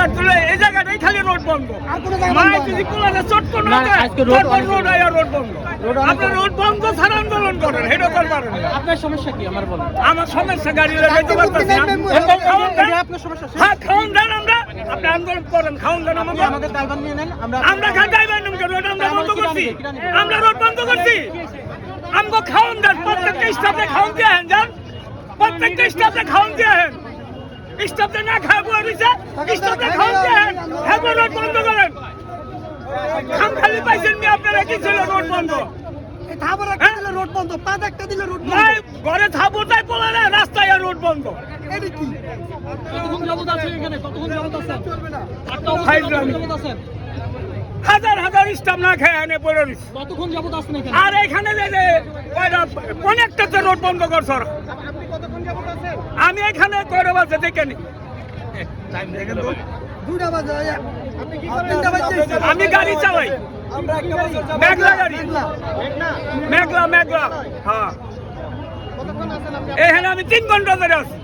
আর তুলে এই জায়গাটাই খালি রোড বন্ধ। মায়ের যদি কোলাতে চটকন না দেয়, রোড আয়া রোড বন্ধ। আপনি রোড বন্ধ ছাড়া আন্দোলন করেন, এটা করবেন না। আপনার সমস্যা কি আমার বলেন? আমার সমস্যা গাড়ি লাগাইতে পারতেছি না। আপনার সমস্যা হ্যাঁ, খাওয়ান দেন আমরা। আপনি আন্দোলন করেন, খাওয়ান দেন আমাকে। আমাদের দায়ভার নিয়ে নেন। আমরা খাইবেন না, রোড আমরা বন্ধ করছি। আমরা রোড বন্ধ করছি। আমগো খাওয়ান দেন, প্রত্যেকটা স্টাফে খাওয়ান দিয়ে হেন যান। প্রত্যেকটা স্টাফে খাওয়ান দিয়ে হেন। স্টাফে না খাবো আরিছে, স্টাফে খাওয়ান দিয়ে হেন। হ্যাঁ, রোড বন্ধ করেন। খাম খালি পাইছেন নি আপনারা, কি ছিল রোড বন্ধ? রোড বন্ধ, পা একটা দিলে রোড নাই, ঘরে থাকবো তাই বলে না, রাস্তায় আর রোড বন্ধ। এটা কি? কতক্ষণ যাবত আছেন এখানে? কতক্ষণ যাবত আছেন? হাজার হাজার স্টাফ না খেয়ে এনে পড়ে রইছে। কতক্ষণ যাবত আছেন এখানে? আর এখানে যে অনেকটাতে রোড বন্ধ করছ। আপনি কতক্ষণ যাবত আছেন? আমি এখানে কয়টা বাজে দেখে নি। দুটা বাজে। আপনি কি করেন? আমি গাড়ি চালাই, মেঘলা গাড়ি, মেঘলা। হ্যাঁ, কতক্ষণ আছেন আপনি? এখানে আমি 3 ঘন্টা ধরে আছি।